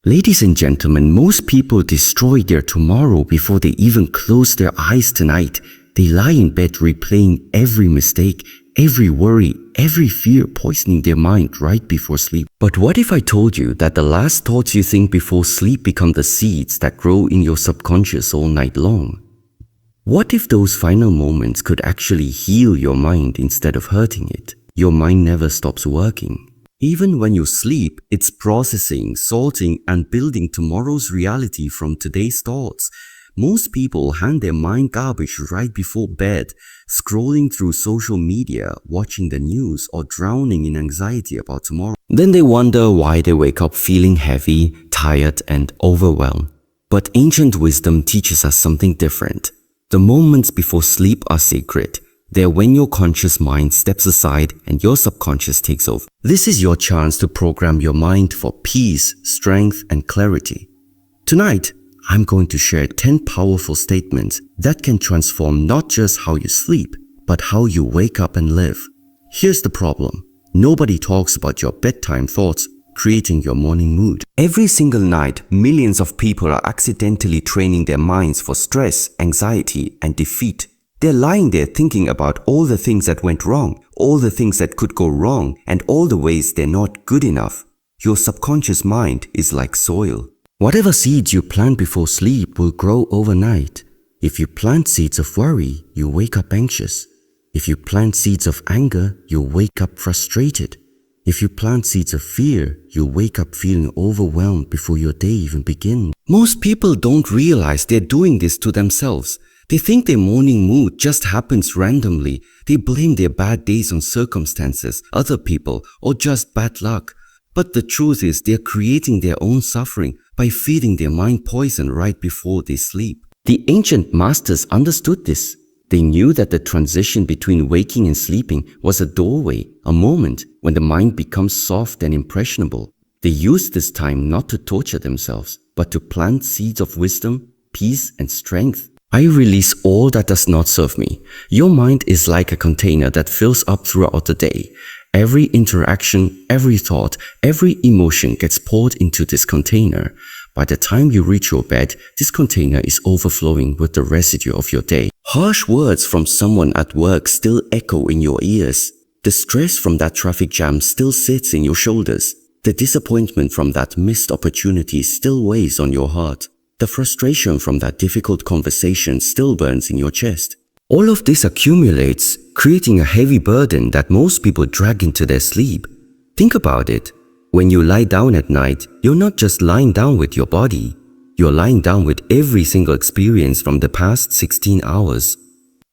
Ladies and gentlemen, most people destroy their tomorrow before they even close their eyes tonight. They lie in bed replaying every mistake, every worry, every fear, poisoning their mind right before sleep. But what if I told you that the last thoughts you think before sleep become the seeds that grow in your subconscious all night long? What if those final moments could actually heal your mind instead of hurting it? Your mind never stops working. Even when you sleep, it's processing, sorting, and building tomorrow's reality from today's thoughts. Most people hand their mind garbage right before bed, scrolling through social media, watching the news, or drowning in anxiety about tomorrow. Then they wonder why they wake up feeling heavy, tired, and overwhelmed. But ancient wisdom teaches us something different. The moments before sleep are sacred. They're when your conscious mind steps aside and your subconscious takes over. This is your chance to program your mind for peace, strength, and clarity. Tonight, I'm going to share 10 powerful statements that can transform not just how you sleep, but how you wake up and live. Here's the problem. Nobody talks about your bedtime thoughts creating your morning mood. Every single night, millions of people are accidentally training their minds for stress, anxiety, and defeat. They're lying there thinking about all the things that went wrong, all the things that could go wrong, and all the ways they're not good enough. Your subconscious mind is like soil. Whatever seeds you plant before sleep will grow overnight. If you plant seeds of worry, you wake up anxious. If you plant seeds of anger, you wake up frustrated. If you plant seeds of fear, you wake up feeling overwhelmed before your day even begins. Most people don't realize they're doing this to themselves. They think their morning mood just happens randomly. They blame their bad days on circumstances, other people, or just bad luck. But the truth is they're creating their own suffering by feeding their mind poison right before they sleep. The ancient masters understood this. They knew that the transition between waking and sleeping was a doorway, a moment when the mind becomes soft and impressionable. They used this time not to torture themselves, but to plant seeds of wisdom, peace, and strength. I release all that does not serve me. Your mind is like a container that fills up throughout the day. Every interaction, every thought, every emotion gets poured into this container. By the time you reach your bed, this container is overflowing with the residue of your day. Harsh words from someone at work still echo in your ears. The stress from that traffic jam still sits in your shoulders. The disappointment from that missed opportunity still weighs on your heart. The frustration from that difficult conversation still burns in your chest. All of this accumulates, creating a heavy burden that most people drag into their sleep. Think about it. When you lie down at night, you're not just lying down with your body. You're lying down with every single experience from the past 16 hours.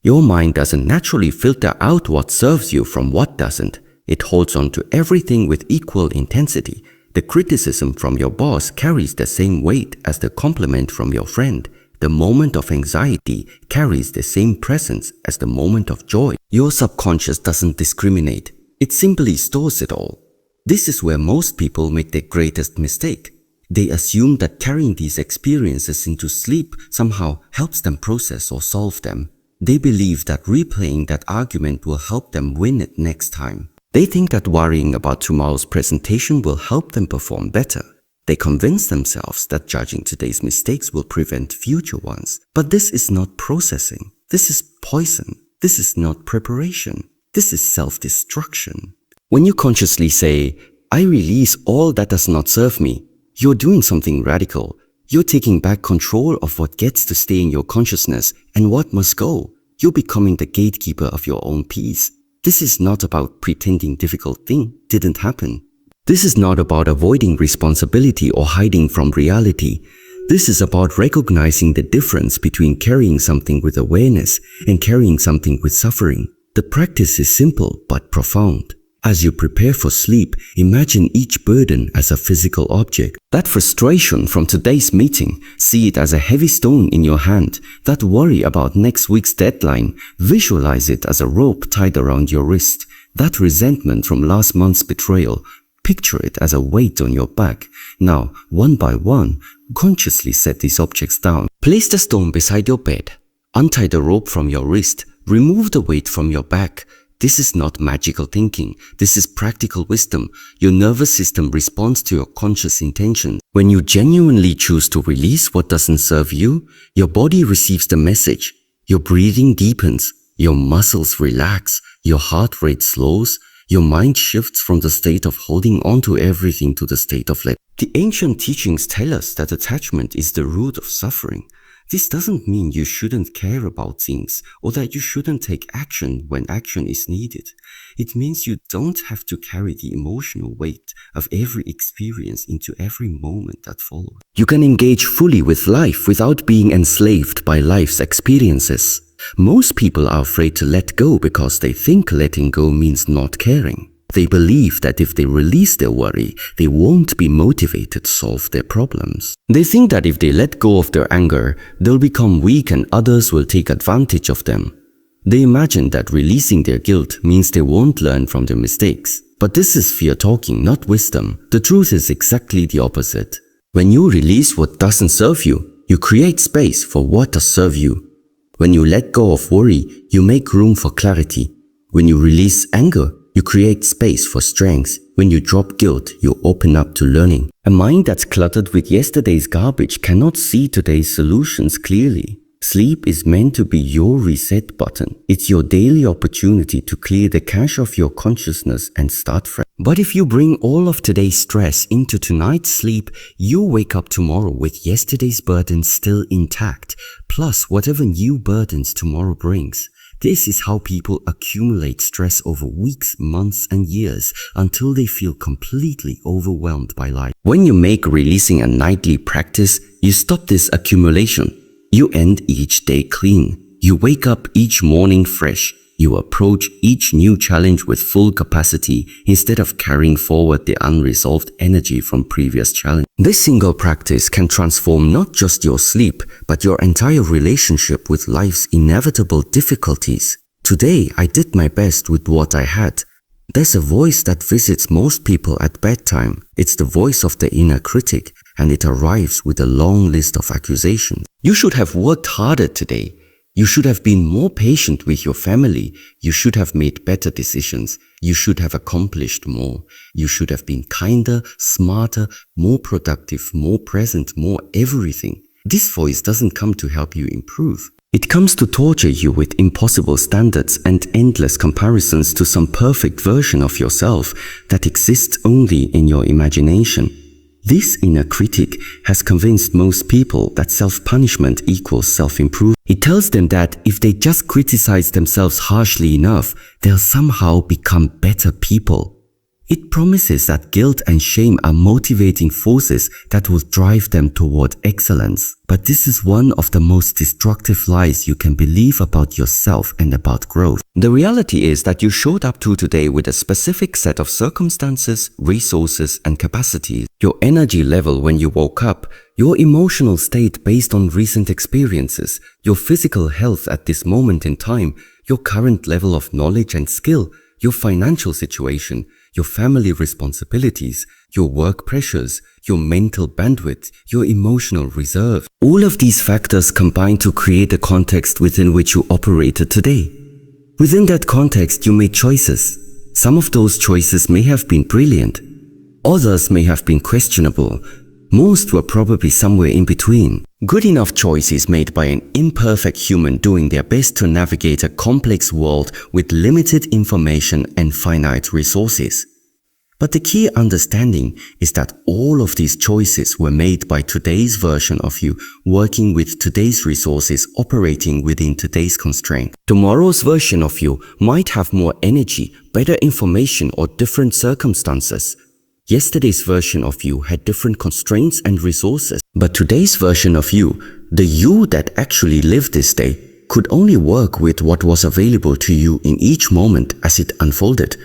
Your mind doesn't naturally filter out what serves you from what doesn't. It holds on to everything with equal intensity. The criticism from your boss carries the same weight as the compliment from your friend. The moment of anxiety carries the same presence as the moment of joy. Your subconscious doesn't discriminate. It simply stores it all. This is where most people make their greatest mistake. They assume that carrying these experiences into sleep somehow helps them process or solve them. They believe that replaying that argument will help them win it next time. They think that worrying about tomorrow's presentation will help them perform better. They convince themselves that judging today's mistakes will prevent future ones. But this is not processing. This is poison. This is not preparation. This is self-destruction. When you consciously say, I release all that does not serve me, you're doing something radical. You're taking back control of what gets to stay in your consciousness and what must go. You're becoming the gatekeeper of your own peace. This is not about pretending difficult thing didn't happen. This is not about avoiding responsibility or hiding from reality. This is about recognizing the difference between carrying something with awareness and carrying something with suffering. The practice is simple but profound. As you prepare for sleep, imagine each burden as a physical object. That frustration from today's meeting, see it as a heavy stone in your hand. That worry about next week's deadline, visualize it as a rope tied around your wrist. That resentment from last month's betrayal, picture it as a weight on your back. Now, one by one, consciously set these objects down. Place the stone beside your bed. Untie the rope from your wrist. Remove the weight from your back. This is not magical thinking. This is practical wisdom. Your nervous system responds to your conscious intention. When you genuinely choose to release what doesn't serve you, your body receives the message. Your breathing deepens. Your muscles relax. Your heart rate slows. Your mind shifts from the state of holding on to everything to the state of letting. The ancient teachings tell us that attachment is the root of suffering. This doesn't mean you shouldn't care about things or that you shouldn't take action when action is needed. It means you don't have to carry the emotional weight of every experience into every moment that follows. You can engage fully with life without being enslaved by life's experiences. Most people are afraid to let go because they think letting go means not caring. They believe that if they release their worry, they won't be motivated to solve their problems. They think that if they let go of their anger, they'll become weak and others will take advantage of them. They imagine that releasing their guilt means they won't learn from their mistakes. But this is fear talking, not wisdom. The truth is exactly the opposite. When you release what doesn't serve you, you create space for what does serve you. When you let go of worry, you make room for clarity. When you release anger, you create space for strength. When you drop guilt, you open up to learning. A mind that's cluttered with yesterday's garbage cannot see today's solutions clearly. Sleep is meant to be your reset button. It's your daily opportunity to clear the cache of your consciousness and start fresh. But if you bring all of today's stress into tonight's sleep, you wake up tomorrow with yesterday's burdens still intact, plus whatever new burdens tomorrow brings. This is how people accumulate stress over weeks, months, and years until they feel completely overwhelmed by life. When you make releasing a nightly practice, you stop this accumulation. You end each day clean. You wake up each morning fresh. You approach each new challenge with full capacity instead of carrying forward the unresolved energy from previous challenges. This single practice can transform not just your sleep, but your entire relationship with life's inevitable difficulties. Today, I did my best with what I had. There's a voice that visits most people at bedtime. It's the voice of the inner critic, and it arrives with a long list of accusations. You should have worked harder today. You should have been more patient with your family. You should have made better decisions. You should have accomplished more. You should have been kinder, smarter, more productive, more present, more everything. This voice doesn't come to help you improve. It comes to torture you with impossible standards and endless comparisons to some perfect version of yourself that exists only in your imagination. This inner critic has convinced most people that self-punishment equals self-improvement. It tells them that if they just criticize themselves harshly enough, they'll somehow become better people. It promises that guilt and shame are motivating forces that will drive them toward excellence. But this is one of the most destructive lies you can believe about yourself and about growth. The reality is that you showed up to today with a specific set of circumstances, resources, and capacities. Your energy level when you woke up, your emotional state based on recent experiences, your physical health at this moment in time, your current level of knowledge and skill, your financial situation, your family responsibilities, your work pressures, your mental bandwidth, your emotional reserve. All of these factors combine to create a context within which you operated today. Within that context, you made choices. Some of those choices may have been brilliant. Others may have been questionable. Most were probably somewhere in between. Good enough choices made by an imperfect human doing their best to navigate a complex world with limited information and finite resources. But the key understanding is that all of these choices were made by today's version of you, working with today's resources, operating within today's constraint. Tomorrow's version of you might have more energy, better information, or different circumstances. Yesterday's version of you had different constraints and resources, but today's version of you, the you that actually lived this day, could only work with what was available to you in each moment as it unfolded.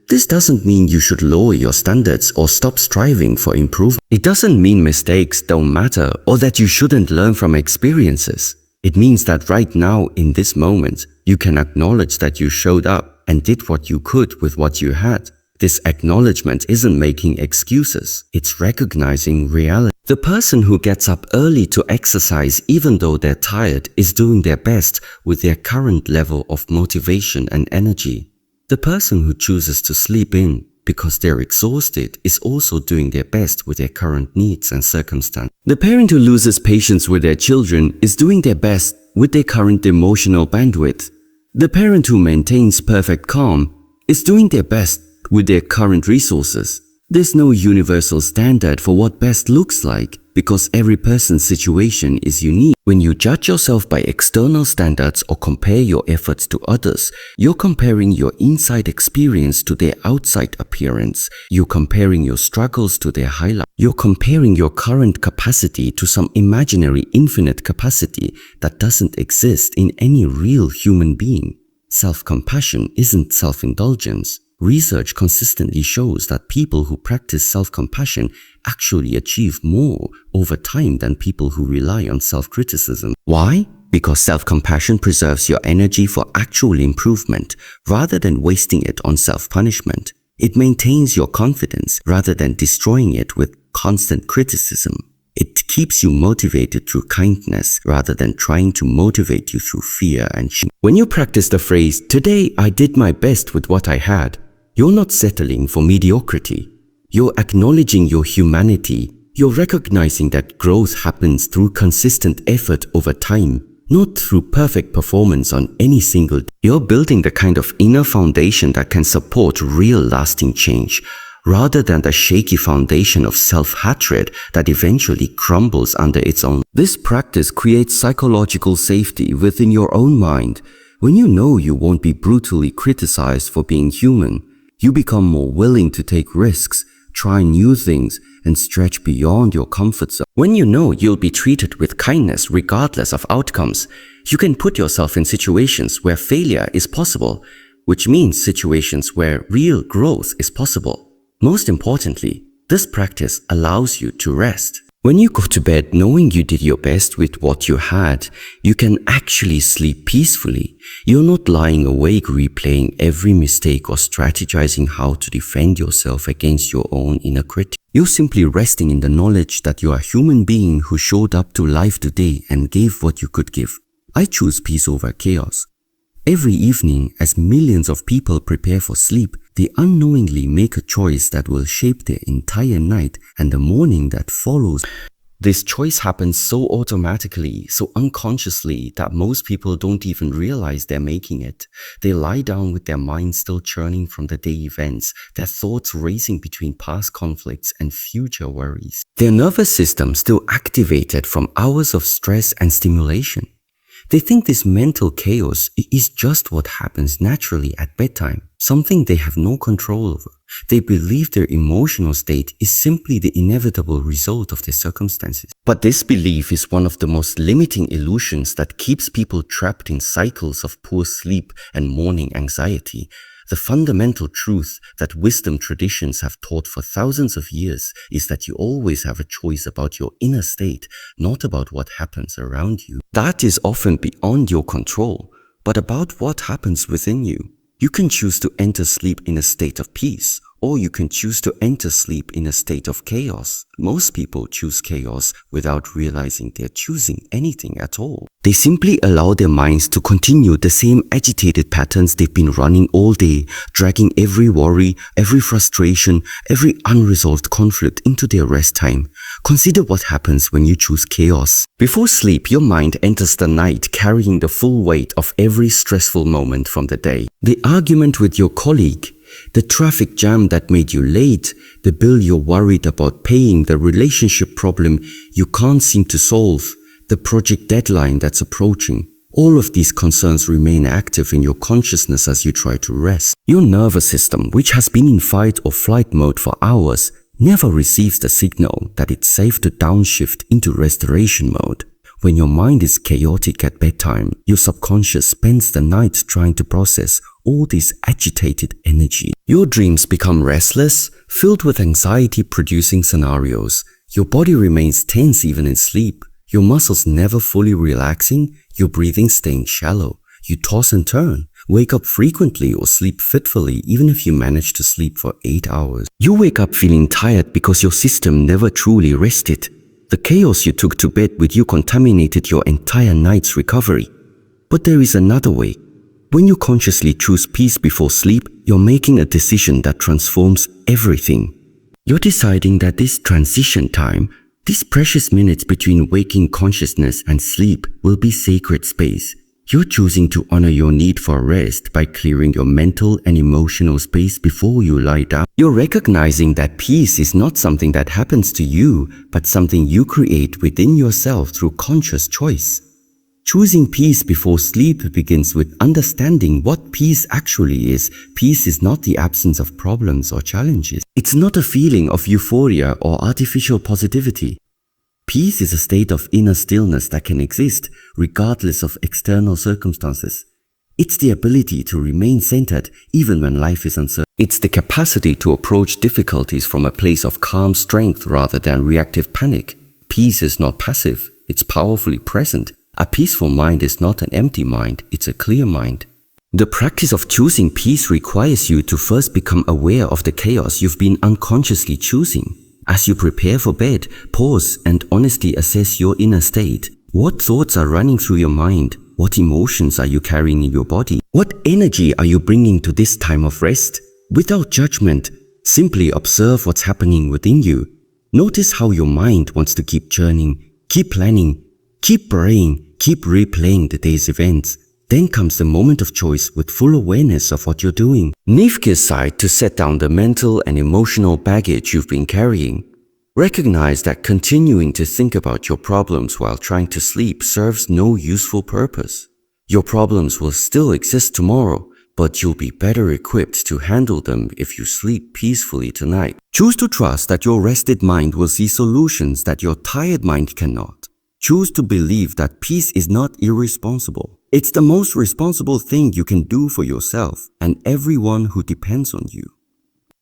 This doesn't mean you should lower your standards or stop striving for improvement. It doesn't mean mistakes don't matter or that you shouldn't learn from experiences. It means that right now, in this moment, you can acknowledge that you showed up and did what you could with what you had. This acknowledgement isn't making excuses, it's recognizing reality. The person who gets up early to exercise even though they're tired is doing their best with their current level of motivation and energy. The person who chooses to sleep in because they're exhausted is also doing their best with their current needs and circumstances. The parent who loses patience with their children is doing their best with their current emotional bandwidth. The parent who maintains perfect calm is doing their best with their current resources. There's no universal standard for what best looks like because every person's situation is unique. When you judge yourself by external standards or compare your efforts to others, you're comparing your inside experience to their outside appearance. You're comparing your struggles to their highlights. You're comparing your current capacity to some imaginary infinite capacity that doesn't exist in any real human being. Self-compassion isn't self-indulgence. Research consistently shows that people who practice self-compassion actually achieve more over time than people who rely on self-criticism. Why? Because self-compassion preserves your energy for actual improvement rather than wasting it on self-punishment. It maintains your confidence rather than destroying it with constant criticism. It keeps you motivated through kindness rather than trying to motivate you through fear and shame. When you practice the phrase, "Today I did my best with what I had," you're not settling for mediocrity. You're acknowledging your humanity. You're recognizing that growth happens through consistent effort over time, not through perfect performance on any single day. You're building the kind of inner foundation that can support real lasting change, rather than the shaky foundation of self-hatred that eventually crumbles under its own. This practice creates psychological safety within your own mind. When you know you won't be brutally criticized for being human, you become more willing to take risks, try new things, and stretch beyond your comfort zone. When you know you'll be treated with kindness regardless of outcomes, you can put yourself in situations where failure is possible, which means situations where real growth is possible. Most importantly, this practice allows you to rest. When you go to bed knowing you did your best with what you had, you can actually sleep peacefully. You're not lying awake replaying every mistake or strategizing how to defend yourself against your own inner critic. You're simply resting in the knowledge that you're a human being who showed up to life today and gave what you could give. I choose peace over chaos. Every evening, as millions of people prepare for sleep, they unknowingly make a choice that will shape their entire night and the morning that follows. This choice happens so automatically, so unconsciously, that most people don't even realize they're making it. They lie down with their minds still churning from the day events, their thoughts racing between past conflicts and future worries. Their nervous system still activated from hours of stress and stimulation. They think this mental chaos is just what happens naturally at bedtime, something they have no control over. They believe their emotional state is simply the inevitable result of their circumstances. But this belief is one of the most limiting illusions that keeps people trapped in cycles of poor sleep and morning anxiety. The fundamental truth that wisdom traditions have taught for thousands of years is that you always have a choice about your inner state, not about what happens around you. That is often beyond your control, but about what happens within you. You can choose to enter sleep in a state of peace, or you can choose to enter sleep in a state of chaos. Most people choose chaos without realizing they're choosing anything at all. They simply allow their minds to continue the same agitated patterns they've been running all day, dragging every worry, every frustration, every unresolved conflict into their rest time. Consider what happens when you choose chaos. Before sleep, your mind enters the night carrying the full weight of every stressful moment from the day. The argument with your colleague, the traffic jam that made you late, the bill you're worried about paying, the relationship problem you can't seem to solve, the project deadline that's approaching. All of these concerns remain active in your consciousness as you try to rest. Your nervous system, which has been in fight or flight mode for hours, never receives the signal that it's safe to downshift into restoration mode. When your mind is chaotic at bedtime, your subconscious spends the night trying to process all this agitated energy. Your dreams become restless, filled with anxiety-producing scenarios. Your body remains tense even in sleep. Your muscles never fully relaxing, your breathing staying shallow. You toss and turn, wake up frequently or sleep fitfully even if you manage to sleep for 8 hours. You wake up feeling tired because your system never truly rested. The chaos you took to bed with you contaminated your entire night's recovery. But there is another way. When you consciously choose peace before sleep, you're making a decision that transforms everything. You're deciding that this transition time, these precious minutes between waking consciousness and sleep, will be sacred space. You're choosing to honor your need for rest by clearing your mental and emotional space before you lie down. You're recognizing that peace is not something that happens to you, but something you create within yourself through conscious choice. Choosing peace before sleep begins with understanding what peace actually is. Peace is not the absence of problems or challenges. It's not a feeling of euphoria or artificial positivity. Peace is a state of inner stillness that can exist regardless of external circumstances. It's the ability to remain centered even when life is uncertain. It's the capacity to approach difficulties from a place of calm strength rather than reactive panic. Peace is not passive, it's powerfully present. A peaceful mind is not an empty mind, it's a clear mind. The practice of choosing peace requires you to first become aware of the chaos you've been unconsciously choosing. As you prepare for bed, pause and honestly assess your inner state. What thoughts are running through your mind? What emotions are you carrying in your body? What energy are you bringing to this time of rest? Without judgment, simply observe what's happening within you. Notice how your mind wants to keep churning, keep planning, keep praying, keep replaying the day's events. Then comes the moment of choice with full awareness of what you're doing. Nifke aside to set down the mental and emotional baggage you've been carrying. Recognize that continuing to think about your problems while trying to sleep serves no useful purpose. Your problems will still exist tomorrow, but you'll be better equipped to handle them if you sleep peacefully tonight. Choose to trust that your rested mind will see solutions that your tired mind cannot. Choose to believe that peace is not irresponsible. It's the most responsible thing you can do for yourself and everyone who depends on you.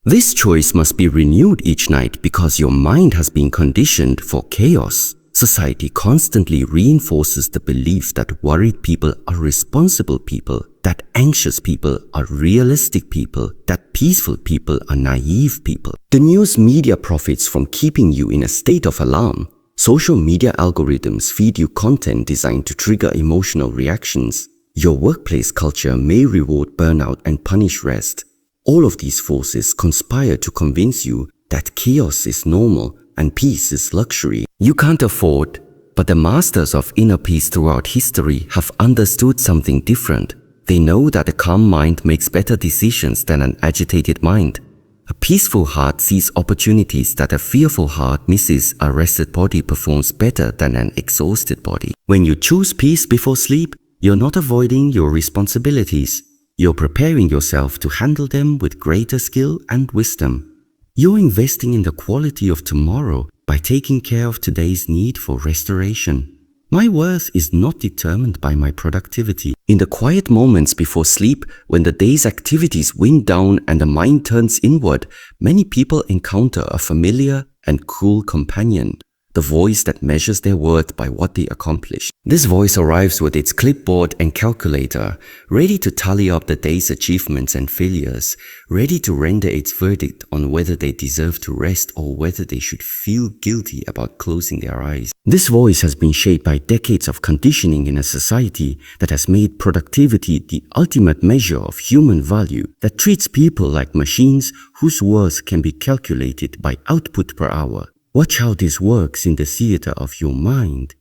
This choice must be renewed each night because your mind has been conditioned for chaos. Society constantly reinforces the belief that worried people are responsible people, that anxious people are realistic people, that peaceful people are naive people. The news media profits from keeping you in a state of alarm. Social media algorithms feed you content designed to trigger emotional reactions. Your workplace culture may reward burnout and punish rest. All of these forces conspire to convince you that chaos is normal and peace is luxury. You can't afford, but the masters of inner peace throughout history have understood something different. They know that a calm mind makes better decisions than an agitated mind. A peaceful heart sees opportunities that a fearful heart misses. A rested body performs better than an exhausted body. When you choose peace before sleep, you're not avoiding your responsibilities. You're preparing yourself to handle them with greater skill and wisdom. You're investing in the quality of tomorrow by taking care of today's need for restoration. My worth is not determined by my productivity. In the quiet moments before sleep, when the day's activities wind down and the mind turns inward, many people encounter a familiar and cruel companion, the voice that measures their worth by what they accomplish. This voice arrives with its clipboard and calculator, ready to tally up the day's achievements and failures, ready to render its verdict on whether they deserve to rest or whether they should feel guilty about closing their eyes. This voice has been shaped by decades of conditioning in a society that has made productivity the ultimate measure of human value, that treats people like machines whose worth can be calculated by output per hour. Watch how this works in the theater of your mind.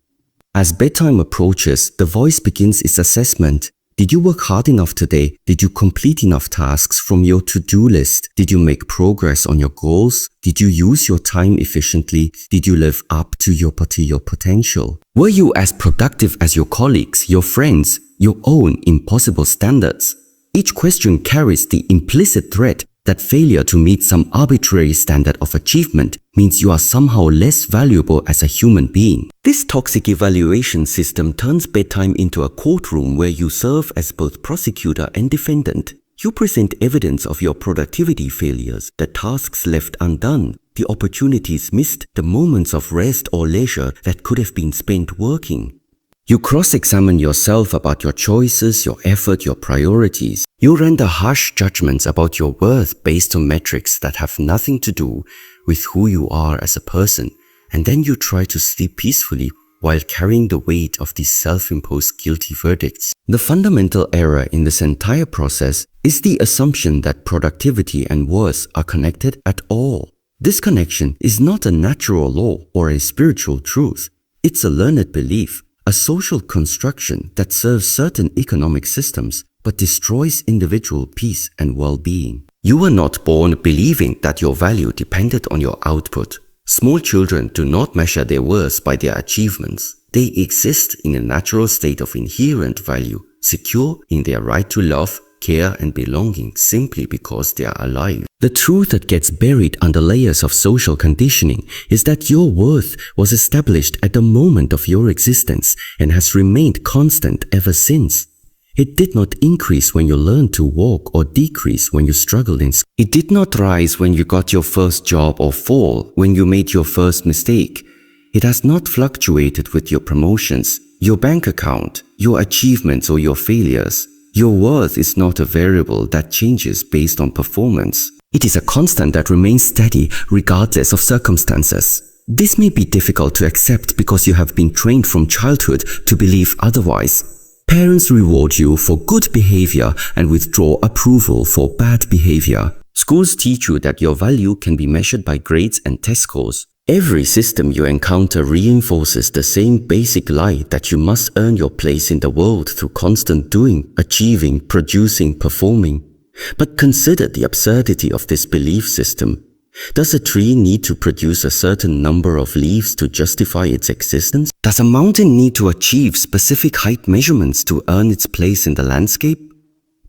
As bedtime approaches, the voice begins its assessment. Did you work hard enough today? Did you complete enough tasks from your to-do list? Did you make progress on your goals? Did you use your time efficiently? Did you live up to your potential? Were you as productive as your colleagues, your friends, your own impossible standards? Each question carries the implicit threat that failure to meet some arbitrary standard of achievement means you are somehow less valuable as a human being. This toxic evaluation system turns bedtime into a courtroom where you serve as both prosecutor and defendant. You present evidence of your productivity failures, the tasks left undone, the opportunities missed, the moments of rest or leisure that could have been spent working. You cross-examine yourself about your choices, your effort, your priorities. You render harsh judgments about your worth based on metrics that have nothing to do with who you are as a person, and then you try to sleep peacefully while carrying the weight of these self-imposed guilty verdicts. The fundamental error in this entire process is the assumption that productivity and worth are connected at all. This connection is not a natural law or a spiritual truth. It's a learned belief, a social construction that serves certain economic systems but destroys individual peace and well-being. You were not born believing that your value depended on your output. Small children do not measure their worth by their achievements. They exist in a natural state of inherent value, secure in their right to love, care and belonging simply because they are alive. The truth that gets buried under layers of social conditioning is that your worth was established at the moment of your existence and has remained constant ever since. It did not increase when you learned to walk or decrease when you struggled in school. It did not rise when you got your first job or fall when you made your first mistake. It has not fluctuated with your promotions, your bank account, your achievements or your failures. Your worth is not a variable that changes based on performance. It is a constant that remains steady regardless of circumstances. This may be difficult to accept because you have been trained from childhood to believe otherwise. Parents reward you for good behavior and withdraw approval for bad behavior. Schools teach you that your value can be measured by grades and test scores. Every system you encounter reinforces the same basic lie that you must earn your place in the world through constant doing, achieving, producing, performing. But consider the absurdity of this belief system. Does a tree need to produce a certain number of leaves to justify its existence? Does a mountain need to achieve specific height measurements to earn its place in the landscape?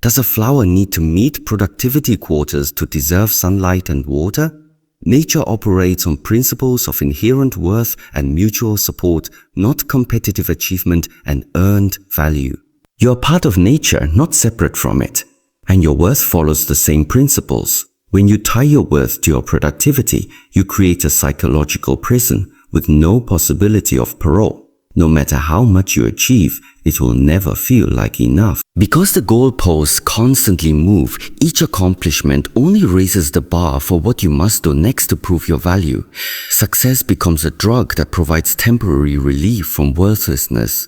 Does a flower need to meet productivity quotas to deserve sunlight and water? Nature operates on principles of inherent worth and mutual support, not competitive achievement and earned value. You are part of nature, not separate from it, and your worth follows the same principles. When you tie your worth to your productivity, you create a psychological prison with no possibility of parole. No matter how much you achieve, it will never feel like enough. Because the goalposts constantly move, each accomplishment only raises the bar for what you must do next to prove your value. Success becomes a drug that provides temporary relief from worthlessness.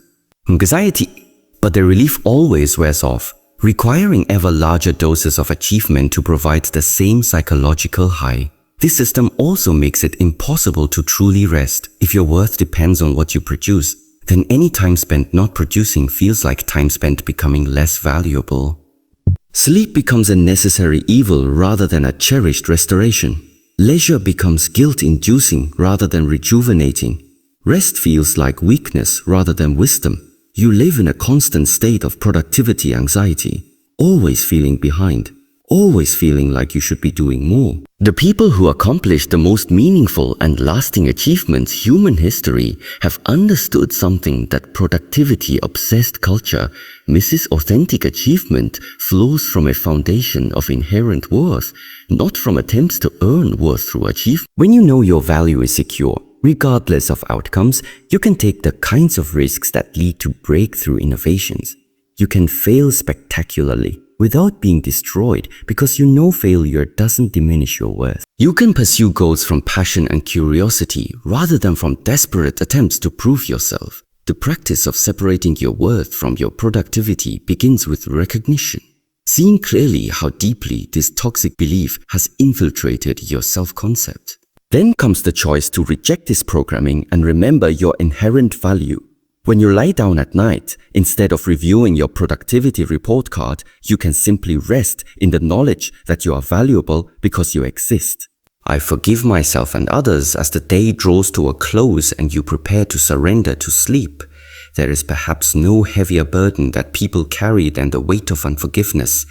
Anxiety, but the relief always wears off, requiring ever larger doses of achievement to provide the same psychological high. This system also makes it impossible to truly rest. If your worth depends on what you produce, then any time spent not producing feels like time spent becoming less valuable. Sleep becomes a necessary evil rather than a cherished restoration. Leisure becomes guilt-inducing rather than rejuvenating. Rest feels like weakness rather than wisdom. You live in a constant state of productivity anxiety, always feeling behind, always feeling like you should be doing more. The people who accomplish the most meaningful and lasting achievements in human history have understood something that productivity-obsessed culture misses. Authentic achievement flows from a foundation of inherent worth, not from attempts to earn worth through achievement. When you know your value is secure, regardless of outcomes, you can take the kinds of risks that lead to breakthrough innovations. You can fail spectacularly without being destroyed because you know failure doesn't diminish your worth. You can pursue goals from passion and curiosity rather than from desperate attempts to prove yourself. The practice of separating your worth from your productivity begins with recognition, seeing clearly how deeply this toxic belief has infiltrated your self-concept. Then comes the choice to reject this programming and remember your inherent value. When you lie down at night, instead of reviewing your productivity report card, you can simply rest in the knowledge that you are valuable because you exist. I forgive myself and others as the day draws to a close and you prepare to surrender to sleep. There is perhaps no heavier burden that people carry than the weight of unforgiveness.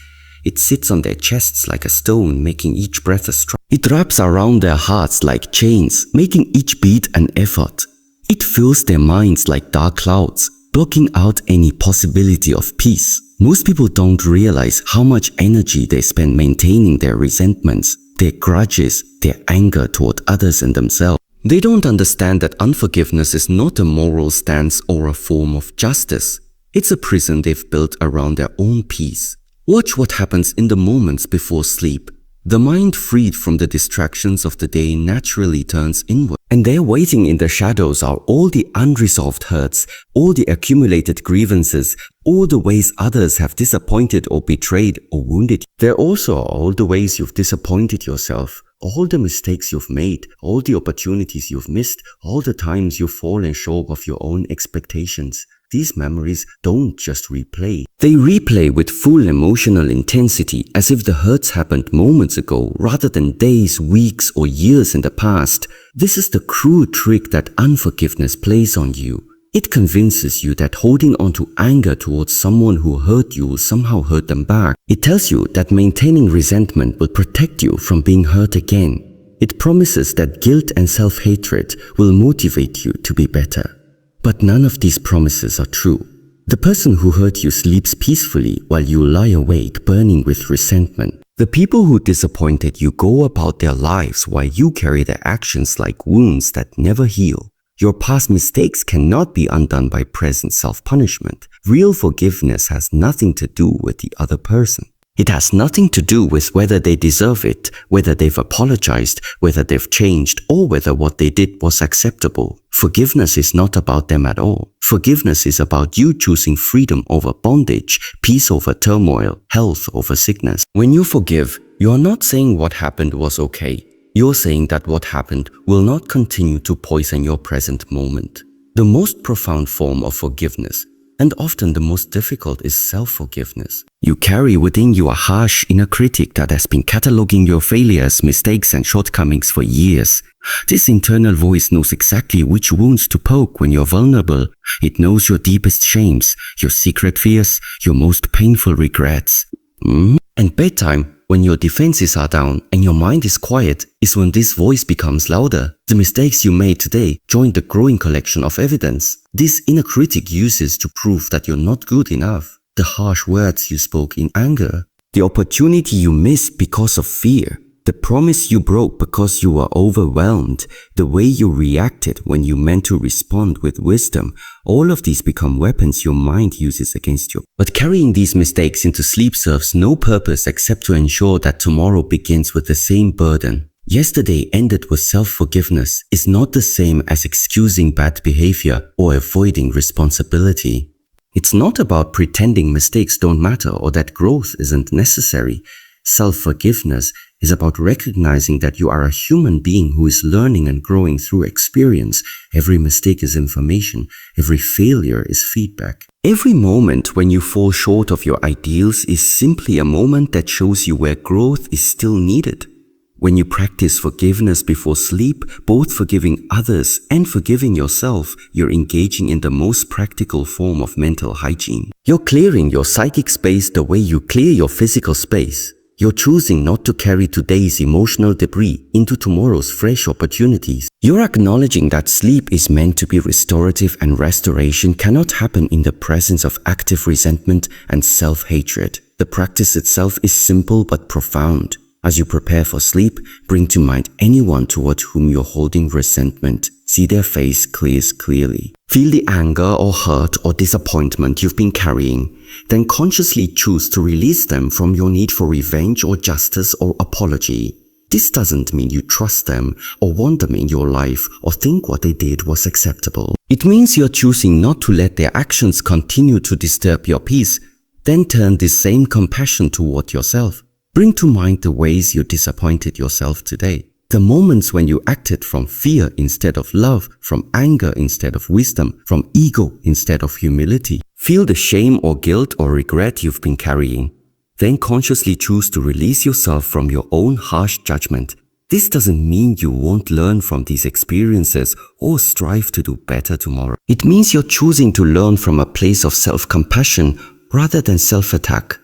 It sits on their chests like a stone, making each breath a struggle. It wraps around their hearts like chains, making each beat an effort. It fills their minds like dark clouds, blocking out any possibility of peace. Most people don't realize how much energy they spend maintaining their resentments, their grudges, their anger toward others and themselves. They don't understand that unforgiveness is not a moral stance or a form of justice. It's a prison they've built around their own peace. Watch what happens in the moments before sleep. The mind, freed from the distractions of the day, naturally turns inward. And there waiting in the shadows are all the unresolved hurts, all the accumulated grievances, all the ways others have disappointed or betrayed or wounded you. There also are all the ways you've disappointed yourself, all the mistakes you've made, all the opportunities you've missed, all the times you've fallen short of your own expectations. These memories don't just replay. They replay with full emotional intensity, as if the hurts happened moments ago rather than days, weeks, or years in the past. This is the cruel trick that unforgiveness plays on you. It convinces you that holding on to anger towards someone who hurt you will somehow hurt them back. It tells you that maintaining resentment will protect you from being hurt again. It promises that guilt and self-hatred will motivate you to be better. But none of these promises are true. The person who hurt you sleeps peacefully while you lie awake burning with resentment. The people who disappointed you go about their lives while you carry their actions like wounds that never heal. Your past mistakes cannot be undone by present self-punishment. Real forgiveness has nothing to do with the other person. It has nothing to do with whether they deserve it, whether they've apologized, whether they've changed, or whether what they did was acceptable. Forgiveness is not about them at all. Forgiveness is about you choosing freedom over bondage, peace over turmoil, health over sickness. When you forgive, you are not saying what happened was okay. You're saying that what happened will not continue to poison your present moment. The most profound form of forgiveness, and often the most difficult, is self-forgiveness. You carry within you a harsh inner critic that has been cataloging your failures, mistakes, and shortcomings for years. This internal voice knows exactly which wounds to poke when you're vulnerable. It knows your deepest shames, your secret fears, your most painful regrets. And bedtime, when your defenses are down and your mind is quiet, is when this voice becomes louder. The mistakes you made today join the growing collection of evidence. This inner critic uses to prove that you're not good enough. The harsh words you spoke in anger, the opportunity you missed because of fear, the promise you broke because you were overwhelmed, the way you reacted when you meant to respond with wisdom, all of these become weapons your mind uses against you. But carrying these mistakes into sleep serves no purpose except to ensure that tomorrow begins with the same burden. Yesterday ended with self-forgiveness is not the same as excusing bad behavior or avoiding responsibility. It's not about pretending mistakes don't matter or that growth isn't necessary. Self-forgiveness is about recognizing that you are a human being who is learning and growing through experience. Every mistake is information. Every failure is feedback. Every moment when you fall short of your ideals is simply a moment that shows you where growth is still needed. When you practice forgiveness before sleep, both forgiving others and forgiving yourself, you're engaging in the most practical form of mental hygiene. You're clearing your psychic space the way you clear your physical space. You're choosing not to carry today's emotional debris into tomorrow's fresh opportunities. You're acknowledging that sleep is meant to be restorative and restoration cannot happen in the presence of active resentment and self-hatred. The practice itself is simple but profound. As you prepare for sleep, bring to mind anyone toward whom you're holding resentment. See their face clearly. Feel the anger or hurt or disappointment you've been carrying. Then consciously choose to release them from your need for revenge or justice or apology. This doesn't mean you trust them or want them in your life or think what they did was acceptable. It means you're choosing not to let their actions continue to disturb your peace. Then turn this same compassion toward yourself. Bring to mind the ways you disappointed yourself today. The moments when you acted from fear instead of love, from anger instead of wisdom, from ego instead of humility. Feel the shame or guilt or regret you've been carrying. Then consciously choose to release yourself from your own harsh judgment. This doesn't mean you won't learn from these experiences or strive to do better tomorrow. It means you're choosing to learn from a place of self-compassion rather than self-attack.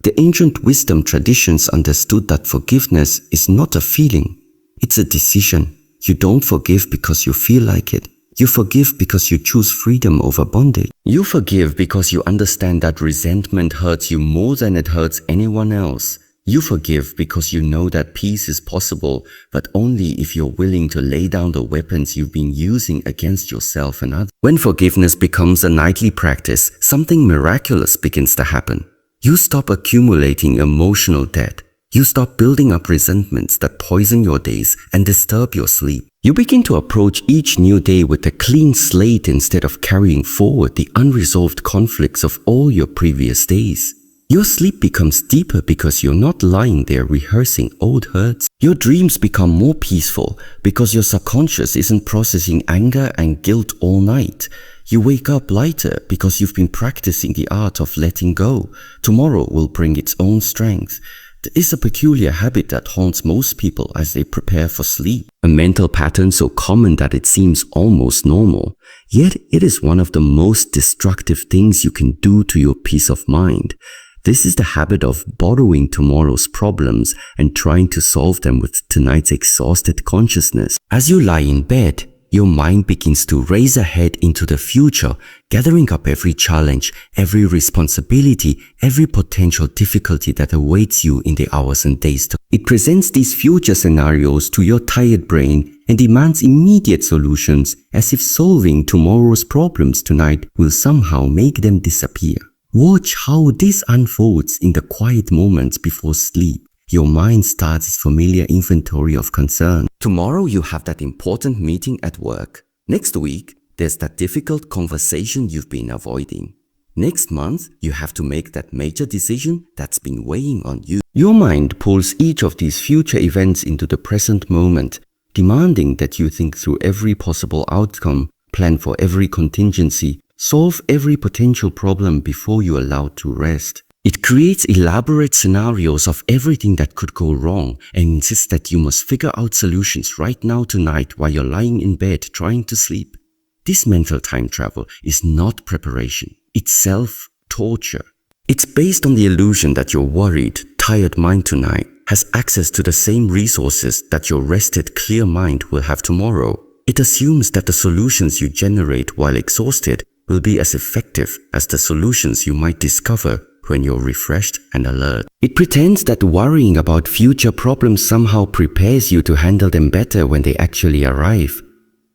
The ancient wisdom traditions understood that forgiveness is not a feeling. It's a decision. You don't forgive because you feel like it. You forgive because you choose freedom over bondage. You forgive because you understand that resentment hurts you more than it hurts anyone else. You forgive because you know that peace is possible, but only if you're willing to lay down the weapons you've been using against yourself and others. When forgiveness becomes a nightly practice, something miraculous begins to happen. You stop accumulating emotional debt. You stop building up resentments that poison your days and disturb your sleep. You begin to approach each new day with a clean slate instead of carrying forward the unresolved conflicts of all your previous days. Your sleep becomes deeper because you're not lying there rehearsing old hurts. Your dreams become more peaceful because your subconscious isn't processing anger and guilt all night. You wake up lighter because you've been practicing the art of letting go. Tomorrow will bring its own strength. There is a peculiar habit that haunts most people as they prepare for sleep. A mental pattern so common that it seems almost normal. Yet it is one of the most destructive things you can do to your peace of mind. This is the habit of borrowing tomorrow's problems and trying to solve them with tonight's exhausted consciousness. As you lie in bed, your mind begins to race ahead into the future, gathering up every challenge, every responsibility, every potential difficulty that awaits you in the hours and days to come. It presents these future scenarios to your tired brain and demands immediate solutions, as if solving tomorrow's problems tonight will somehow make them disappear. Watch how this unfolds in the quiet moments before sleep. Your mind starts its familiar inventory of concern. Tomorrow you have that important meeting at work. Next week, there's that difficult conversation you've been avoiding. Next month, you have to make that major decision that's been weighing on you. Your mind pulls each of these future events into the present moment, demanding that you think through every possible outcome, plan for every contingency, solve every potential problem before you're allowed to rest. It creates elaborate scenarios of everything that could go wrong and insists that you must figure out solutions right now tonight while you're lying in bed trying to sleep. This mental time travel is not preparation, it's self-torture. It's based on the illusion that your worried, tired mind tonight has access to the same resources that your rested, clear mind will have tomorrow. It assumes that the solutions you generate while exhausted will be as effective as the solutions you might discover when you're refreshed and alert. It pretends that worrying about future problems somehow prepares you to handle them better when they actually arrive.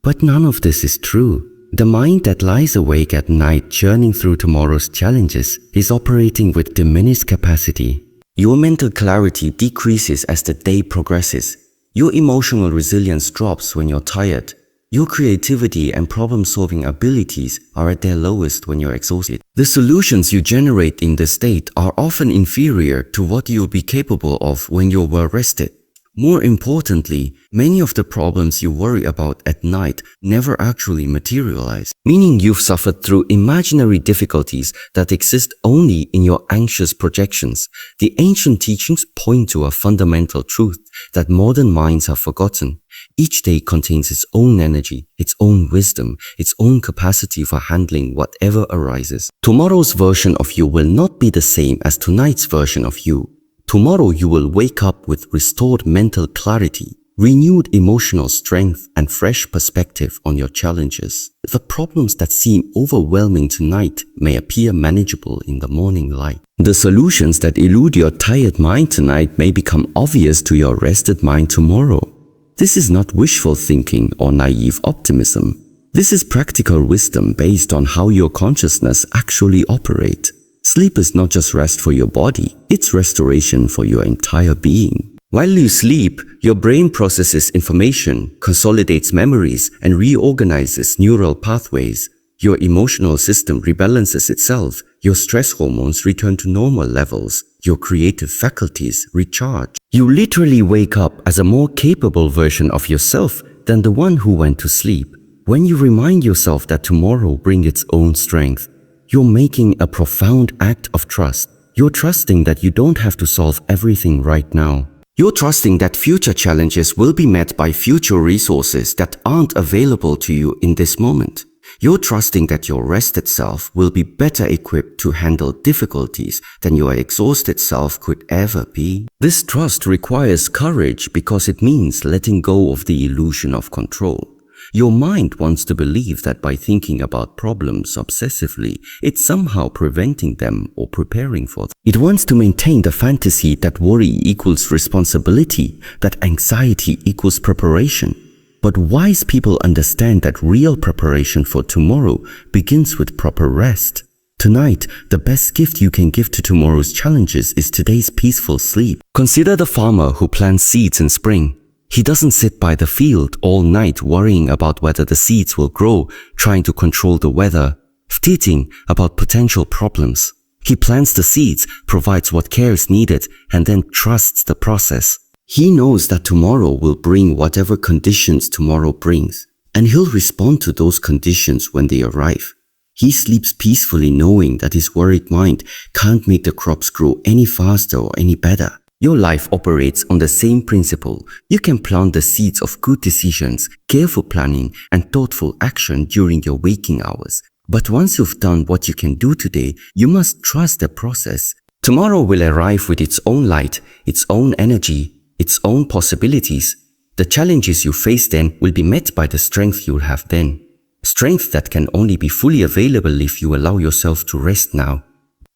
But none of this is true. The mind that lies awake at night churning through tomorrow's challenges is operating with diminished capacity. Your mental clarity decreases as the day progresses. Your emotional resilience drops when you're tired. Your creativity and problem-solving abilities are at their lowest when you're exhausted. The solutions you generate in this state are often inferior to what you'll be capable of when you're well rested. More importantly, many of the problems you worry about at night never actually materialize, meaning you've suffered through imaginary difficulties that exist only in your anxious projections. The ancient teachings point to a fundamental truth that modern minds have forgotten. Each day contains its own energy, its own wisdom, its own capacity for handling whatever arises. Tomorrow's version of you will not be the same as tonight's version of you. Tomorrow you will wake up with restored mental clarity, renewed emotional strength, and fresh perspective on your challenges. The problems that seem overwhelming tonight may appear manageable in the morning light. The solutions that elude your tired mind tonight may become obvious to your rested mind tomorrow. This is not wishful thinking or naive optimism. This is practical wisdom based on how your consciousness actually operates. Sleep is not just rest for your body, it's restoration for your entire being. While you sleep, your brain processes information, consolidates memories, and reorganizes neural pathways. Your emotional system rebalances itself, your stress hormones return to normal levels, your creative faculties recharge. You literally wake up as a more capable version of yourself than the one who went to sleep. When you remind yourself that tomorrow brings its own strength, you're making a profound act of trust. You're trusting that you don't have to solve everything right now. You're trusting that future challenges will be met by future resources that aren't available to you in this moment. You're trusting that your rested self will be better equipped to handle difficulties than your exhausted self could ever be. This trust requires courage because it means letting go of the illusion of control. Your mind wants to believe that by thinking about problems obsessively, it's somehow preventing them or preparing for them. It wants to maintain the fantasy that worry equals responsibility, that anxiety equals preparation. But wise people understand that real preparation for tomorrow begins with proper rest. Tonight, the best gift you can give to tomorrow's challenges is today's peaceful sleep. Consider the farmer who plants seeds in spring. He doesn't sit by the field all night worrying about whether the seeds will grow, trying to control the weather, fretting about potential problems. He plants the seeds, provides what care is needed, and then trusts the process. He knows that tomorrow will bring whatever conditions tomorrow brings, and he'll respond to those conditions when they arrive. He sleeps peacefully knowing that his worried mind can't make the crops grow any faster or any better. Your life operates on the same principle. You can plant the seeds of good decisions, careful planning, and thoughtful action during your waking hours. But once you've done what you can do today, you must trust the process. Tomorrow will arrive with its own light, its own energy, its own possibilities. The challenges you face then will be met by the strength you'll have then. Strength that can only be fully available if you allow yourself to rest now.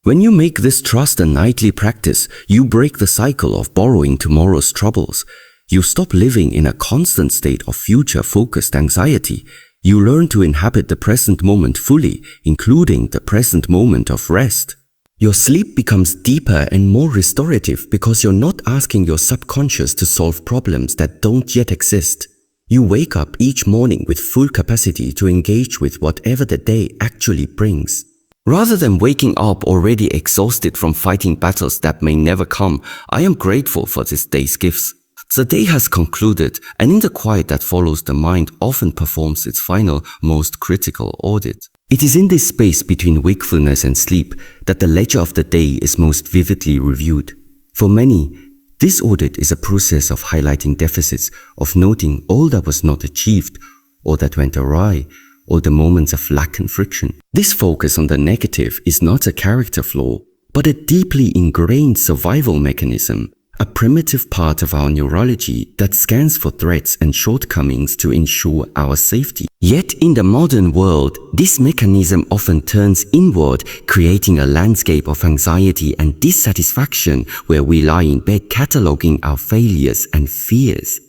When you make this trust a nightly practice, you break the cycle of borrowing tomorrow's troubles. You stop living in a constant state of future-focused anxiety. You learn to inhabit the present moment fully, including the present moment of rest. Your sleep becomes deeper and more restorative because you're not asking your subconscious to solve problems that don't yet exist. You wake up each morning with full capacity to engage with whatever the day actually brings. Rather than waking up already exhausted from fighting battles that may never come, I am grateful for this day's gifts. The day has concluded, and in the quiet that follows, the mind often performs its final, most critical audit. It is in this space between wakefulness and sleep that the ledger of the day is most vividly reviewed. For many, this audit is a process of highlighting deficits, of noting all that was not achieved, or that went awry, or the moments of lack and friction. This focus on the negative is not a character flaw, but a deeply ingrained survival mechanism, a primitive part of our neurology that scans for threats and shortcomings to ensure our safety. Yet in the modern world, this mechanism often turns inward, creating a landscape of anxiety and dissatisfaction where we lie in bed cataloging our failures and fears.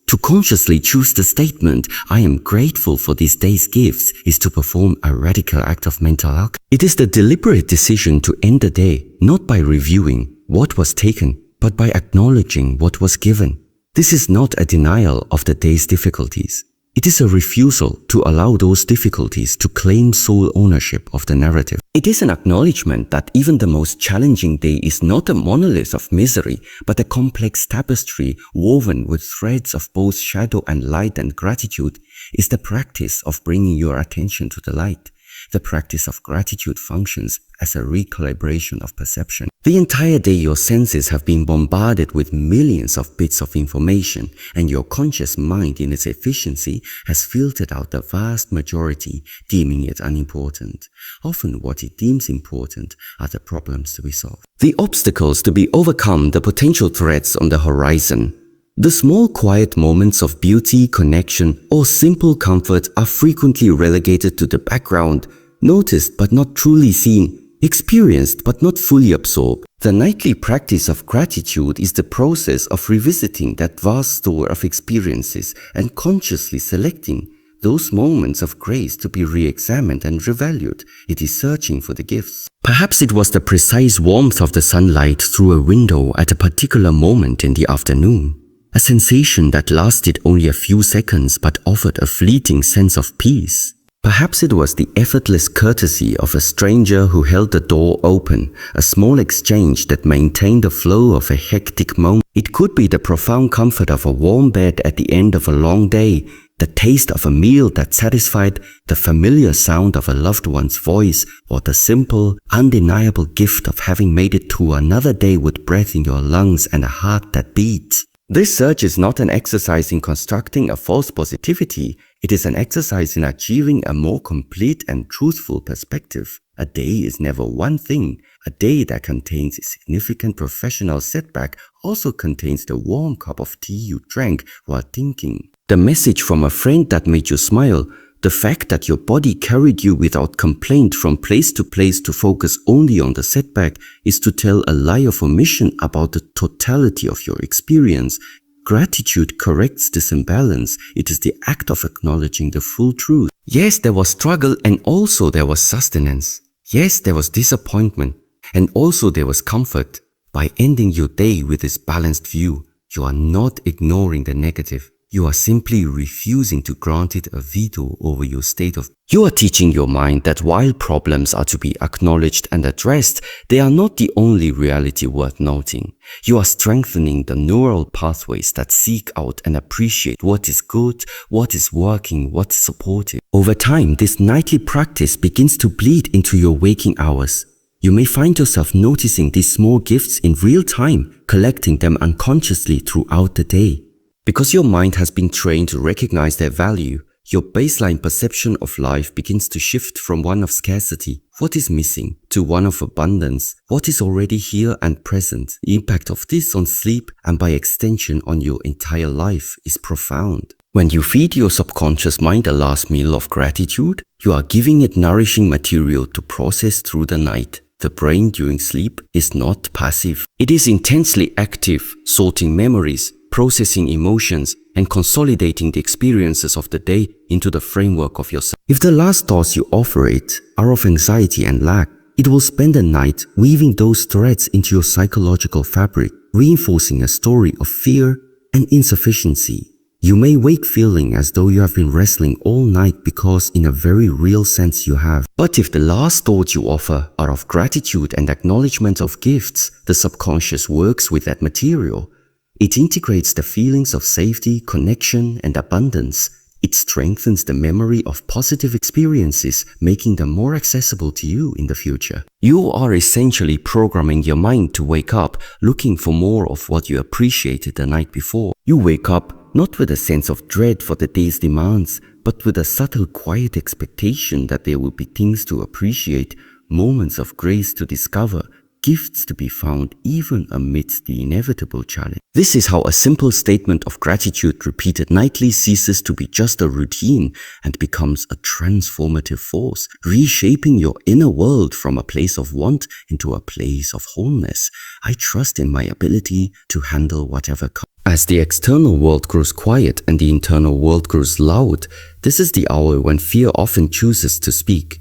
To consciously choose the statement, "I am grateful for this day's gifts," is to perform a radical act of mental alchemy. It is the deliberate decision to end the day, not by reviewing what was taken, but by acknowledging what was given. This is not a denial of the day's difficulties. It is a refusal to allow those difficulties to claim sole ownership of the narrative. It is an acknowledgement that even the most challenging day is not a monolith of misery, but a complex tapestry woven with threads of both shadow and light, and gratitude is the practice of bringing your attention to the light. The practice of gratitude functions as a recalibration of perception. The entire day your senses have been bombarded with millions of bits of information, and your conscious mind in its efficiency has filtered out the vast majority, deeming it unimportant. Often what it deems important are the problems to be solved, the obstacles to be overcome, the potential threats on the horizon. The small quiet moments of beauty, connection, or simple comfort are frequently relegated to the background, noticed but not truly seen, experienced but not fully absorbed. The nightly practice of gratitude is the process of revisiting that vast store of experiences and consciously selecting those moments of grace to be re-examined and revalued. It is searching for the gifts. Perhaps it was the precise warmth of the sunlight through a window at a particular moment in the afternoon. A sensation that lasted only a few seconds but offered a fleeting sense of peace. Perhaps it was the effortless courtesy of a stranger who held the door open, a small exchange that maintained the flow of a hectic moment. It could be the profound comfort of a warm bed at the end of a long day, the taste of a meal that satisfied, the familiar sound of a loved one's voice, or the simple, undeniable gift of having made it through another day with breath in your lungs and a heart that beats. This search is not an exercise in constructing a false positivity. It is an exercise in achieving a more complete and truthful perspective. A day is never one thing. A day that contains a significant professional setback also contains the warm cup of tea you drank while thinking, the message from a friend that made you smile, the fact that your body carried you without complaint from place to focus only on the setback is to tell a lie of omission about the totality of your experience. Gratitude corrects this imbalance. It is the act of acknowledging the full truth. Yes, there was struggle and also there was sustenance. Yes, there was disappointment, and also there was comfort. By ending your day with this balanced view, you are not ignoring the negative. You are simply refusing to grant it a veto over your state of. You are teaching your mind that while problems are to be acknowledged and addressed, they are not the only reality worth noting. You are strengthening the neural pathways that seek out and appreciate what is good, what is working, what is supportive. Over time, this nightly practice begins to bleed into your waking hours. You may find yourself noticing these small gifts in real time, collecting them unconsciously throughout the day. Because your mind has been trained to recognize their value, your baseline perception of life begins to shift from one of scarcity, what is missing, to one of abundance, what is already here and present. The impact of this on sleep and by extension on your entire life is profound. When you feed your subconscious mind a last meal of gratitude, you are giving it nourishing material to process through the night. The brain during sleep is not passive. It is intensely active, sorting memories, processing emotions, and consolidating the experiences of the day into the framework of yourself. If the last thoughts you offer it are of anxiety and lack, it will spend the night weaving those threads into your psychological fabric, reinforcing a story of fear and insufficiency. You may wake feeling as though you have been wrestling all night because in a very real sense you have. But if the last thoughts you offer are of gratitude and acknowledgement of gifts, the subconscious works with that material. It integrates the feelings of safety, connection, and abundance. It strengthens the memory of positive experiences, making them more accessible to you in the future. You are essentially programming your mind to wake up looking for more of what you appreciated the night before. You wake up not with a sense of dread for the day's demands, but with a subtle quiet expectation that there will be things to appreciate, moments of grace to discover, gifts to be found even amidst the inevitable challenge. This is how a simple statement of gratitude repeated nightly ceases to be just a routine and becomes a transformative force, reshaping your inner world from a place of want into a place of wholeness. I trust in my ability to handle whatever comes. As the external world grows quiet and the internal world grows loud, this is the hour when fear often chooses to speak.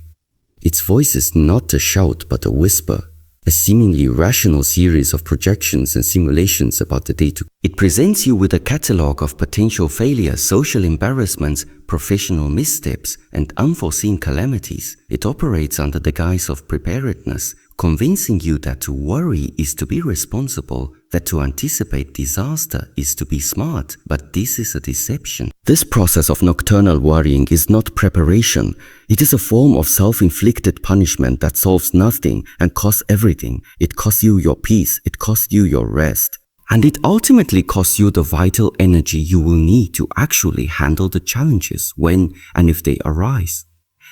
Its voice is not a shout but a whisper. A seemingly rational series of projections and simulations about the day to come. It presents you with a catalogue of potential failures, social embarrassments, professional missteps, and unforeseen calamities. It operates under the guise of preparedness, convincing you that to worry is to be responsible, that to anticipate disaster is to be smart, but this is a deception. This process of nocturnal worrying is not preparation. It is a form of self-inflicted punishment that solves nothing and costs everything. It costs you your peace, it costs you your rest. And it ultimately costs you the vital energy you will need to actually handle the challenges when and if they arise.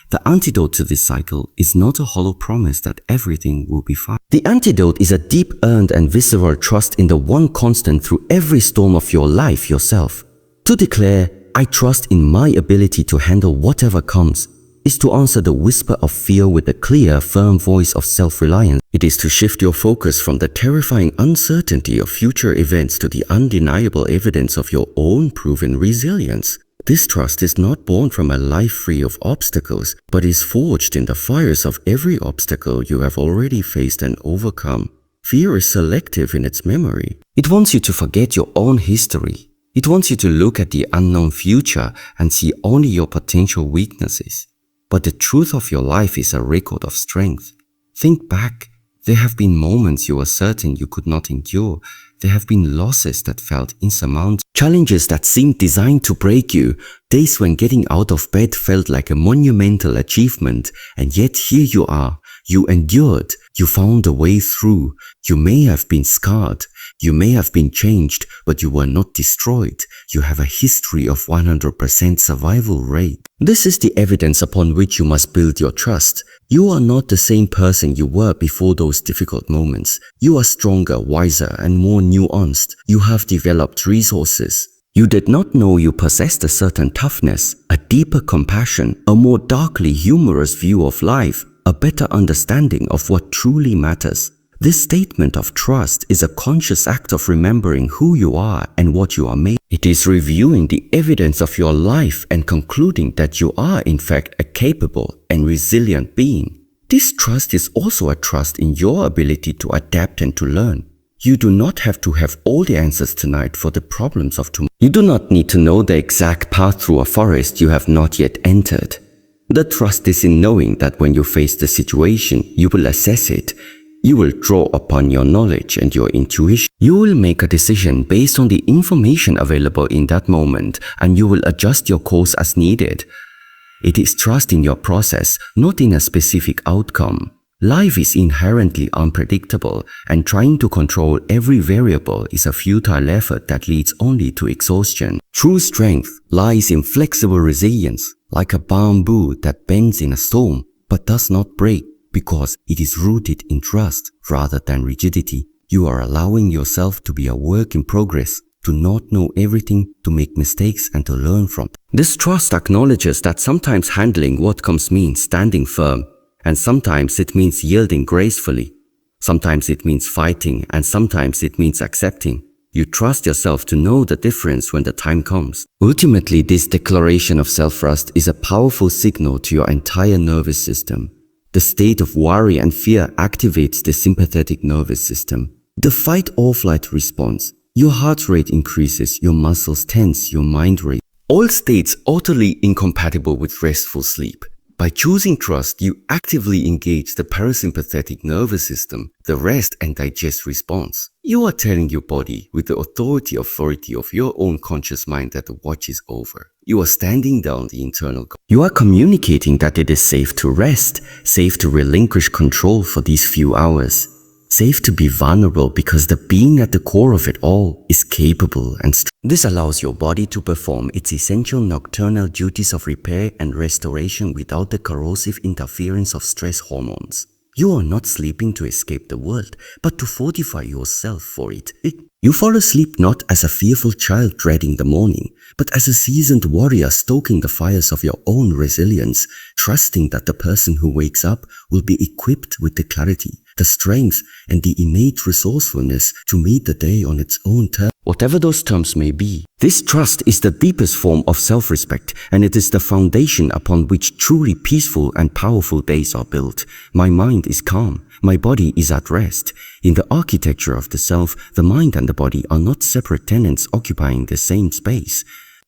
The antidote to this cycle is not a hollow promise that everything will be fine. The antidote is a deep earned and visceral trust in the one constant through every storm of your life, yourself. To declare, I trust in my ability to handle whatever comes, is to answer the whisper of fear with a clear, firm voice of self-reliance. It is to shift your focus from the terrifying uncertainty of future events to the undeniable evidence of your own proven resilience. This trust is not born from a life free of obstacles, but is forged in the fires of every obstacle you have already faced and overcome. Fear is selective in its memory. It wants you to forget your own history. It wants you to look at the unknown future and see only your potential weaknesses. But the truth of your life is a record of strength. Think back. There have been moments you were certain you could not endure. There have been losses that felt insurmountable, challenges that seemed designed to break you, days when getting out of bed felt like a monumental achievement, and yet here you are. You endured, you found a way through. You may have been scarred, you may have been changed, but you were not destroyed. You have a history of 100% survival rate. This is the evidence upon which you must build your trust. You are not the same person you were before those difficult moments. You are stronger, wiser, and more nuanced. You have developed resources. You did not know you possessed a certain toughness, a deeper compassion, a more darkly humorous view of life, a better understanding of what truly matters. This statement of trust is a conscious act of remembering who you are and what you are made. It is reviewing the evidence of your life and concluding that you are in fact a capable and resilient being. This trust is also a trust in your ability to adapt and to learn. You do not have to have all the answers tonight for the problems of tomorrow. You do not need to know the exact path through a forest you have not yet entered. The trust is in knowing that when you face the situation, you will assess it. You will draw upon your knowledge and your intuition. You will make a decision based on the information available in that moment, and you will adjust your course as needed. It is trust in your process, not in a specific outcome. Life is inherently unpredictable, and trying to control every variable is a futile effort that leads only to exhaustion. True strength lies in flexible resilience, like a bamboo that bends in a storm but does not break because it is rooted in trust rather than rigidity. You are allowing yourself to be a work in progress, to not know everything, to make mistakes and to learn from them. This trust acknowledges that sometimes handling what comes means standing firm, and sometimes it means yielding gracefully. Sometimes it means fighting, and sometimes it means accepting. You trust yourself to know the difference when the time comes. Ultimately, this declaration of self-trust is a powerful signal to your entire nervous system. The state of worry and fear activates the sympathetic nervous system. The fight-or-flight response. Your heart rate increases, your muscles tense, your mind races. All states utterly incompatible with restful sleep. By choosing trust, you actively engage the parasympathetic nervous system, the rest and digest response. You are telling your body with the authority of your own conscious mind that the watch is over. You are standing down the internal guard. You are communicating that it is safe to rest, safe to relinquish control for these few hours. Safe to be vulnerable because the being at the core of it all is capable and strong. This allows your body to perform its essential nocturnal duties of repair and restoration without the corrosive interference of stress hormones. You are not sleeping to escape the world, but to fortify yourself for it. You fall asleep not as a fearful child dreading the morning, but as a seasoned warrior stoking the fires of your own resilience, trusting that the person who wakes up will be equipped with the clarity, the strength, and the innate resourcefulness to meet the day on its own terms. Whatever those terms may be, this trust is the deepest form of self-respect, and it is the foundation upon which truly peaceful and powerful days are built. My mind is calm. My body is at rest. In the architecture of the self, the mind and the body are not separate tenants occupying the same space.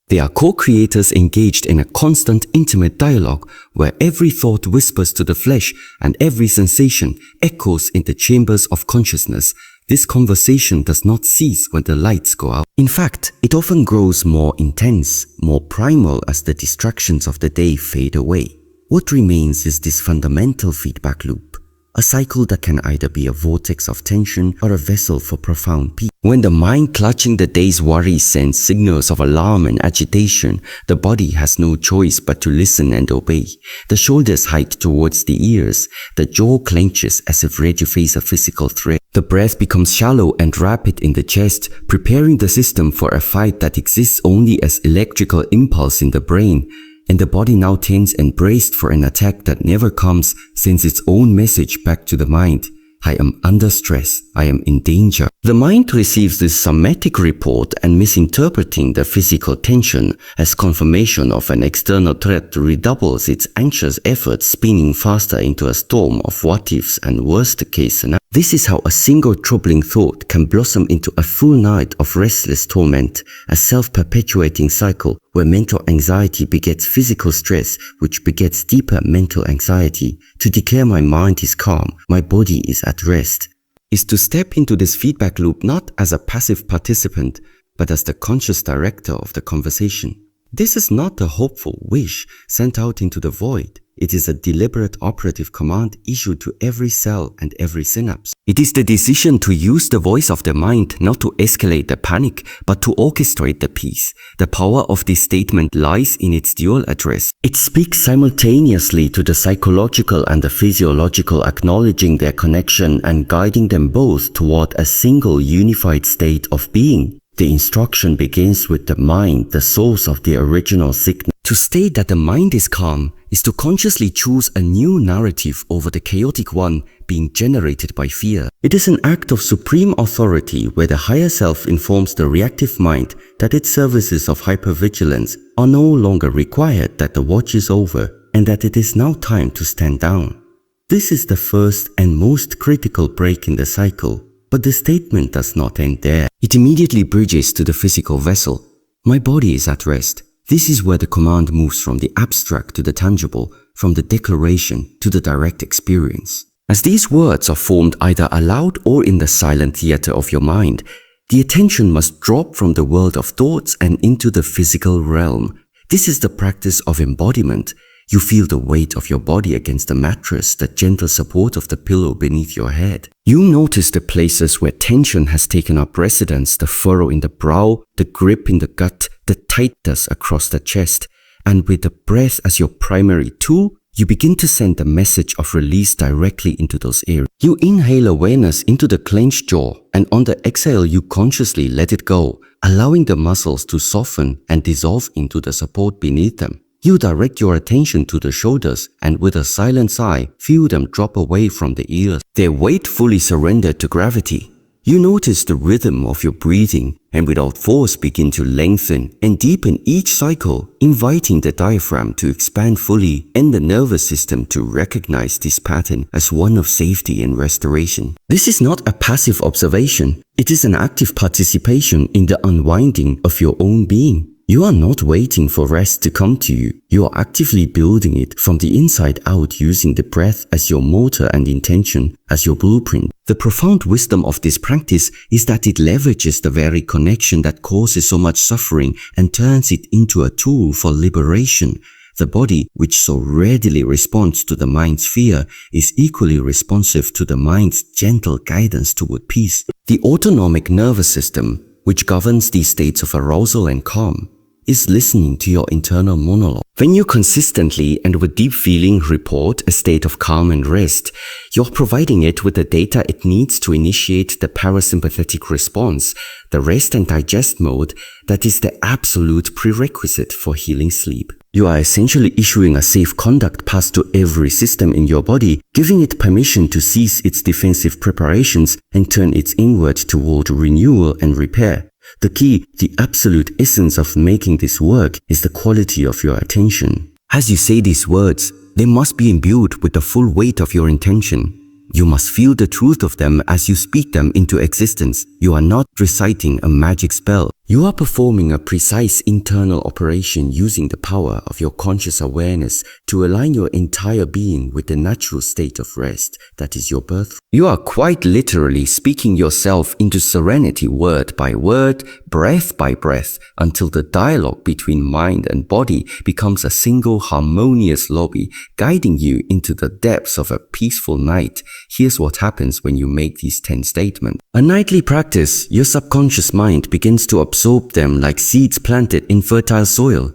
They are co-creators engaged in a constant, intimate dialogue where every thought whispers to the flesh and every sensation echoes in the chambers of consciousness. This conversation does not cease when the lights go out. In fact, it often grows more intense, more primal as the distractions of the day fade away. What remains is this fundamental feedback loop. A cycle that can either be a vortex of tension or a vessel for profound peace. When the mind clutching the day's worries sends signals of alarm and agitation, the body has no choice but to listen and obey. The shoulders hike towards the ears, the jaw clenches as if ready to face a physical threat. The breath becomes shallow and rapid in the chest, preparing the system for a fight that exists only as electrical impulse in the brain. And the body now tends and braced for an attack that never comes, sends its own message back to the mind. I am under stress. I am in danger. The mind receives this somatic report and misinterpreting the physical tension as confirmation of an external threat redoubles its anxious efforts, spinning faster into a storm of what-ifs and worst-case scenarios. This is how a single troubling thought can blossom into a full night of restless torment, a self-perpetuating cycle where mental anxiety begets physical stress, which begets deeper mental anxiety. To declare my mind is calm, my body is at rest, is to step into this feedback loop not as a passive participant, but as the conscious director of the conversation. This is not a hopeful wish sent out into the void. It is a deliberate operative command issued to every cell and every synapse. It is the decision to use the voice of the mind not to escalate the panic, but to orchestrate the peace. The power of this statement lies in its dual address. It speaks simultaneously to the psychological and the physiological, acknowledging their connection and guiding them both toward a single unified state of being. The instruction begins with the mind, the source of the original signal. To state that the mind is calm is to consciously choose a new narrative over the chaotic one being generated by fear. It is an act of supreme authority where the higher self informs the reactive mind that its services of hypervigilance are no longer required, that the watch is over, and that it is now time to stand down. This is the first and most critical break in the cycle, but the statement does not end there. It immediately bridges to the physical vessel. My body is at rest. This is where the command moves from the abstract to the tangible, from the declaration to the direct experience. As these words are formed either aloud or in the silent theater of your mind, the attention must drop from the world of thoughts and into the physical realm. This is the practice of embodiment. You feel the weight of your body against the mattress, the gentle support of the pillow beneath your head. You notice the places where tension has taken up residence, the furrow in the brow, the grip in the gut, the tightness across the chest. And with the breath as your primary tool, you begin to send a message of release directly into those areas. You inhale awareness into the clenched jaw, and on the exhale you consciously let it go, allowing the muscles to soften and dissolve into the support beneath them. You direct your attention to the shoulders and with a silent sigh, feel them drop away from the ears, their weight fully surrendered to gravity. You notice the rhythm of your breathing and without force begin to lengthen and deepen each cycle, inviting the diaphragm to expand fully and the nervous system to recognize this pattern as one of safety and restoration. This is not a passive observation. It is an active participation in the unwinding of your own being. You are not waiting for rest to come to you. You are actively building it from the inside out, using the breath as your motor and intention as your blueprint. The profound wisdom of this practice is that it leverages the very connection that causes so much suffering and turns it into a tool for liberation. The body, which so readily responds to the mind's fear, is equally responsive to the mind's gentle guidance toward peace. The autonomic nervous system, which governs these states of arousal and calm, is listening to your internal monologue. When you consistently and with deep feeling report a state of calm and rest, you're providing it with the data it needs to initiate the parasympathetic response, the rest and digest mode that is the absolute prerequisite for healing sleep. You are essentially issuing a safe conduct pass to every system in your body, giving it permission to cease its defensive preparations and turn its inward toward renewal and repair. The key, the absolute essence of making this work, is the quality of your attention. As you say these words, they must be imbued with the full weight of your intention. You must feel the truth of them as you speak them into existence. You are not reciting a magic spell. You are performing a precise internal operation using the power of your conscious awareness to align your entire being with the natural state of rest that is your birth. You are quite literally speaking yourself into serenity word by word, breath by breath, until the dialogue between mind and body becomes a single harmonious lobby, guiding you into the depths of a peaceful night. Here's what happens when you make these 10 statements. A nightly practice, your subconscious mind begins to absorb them like seeds planted in fertile soil.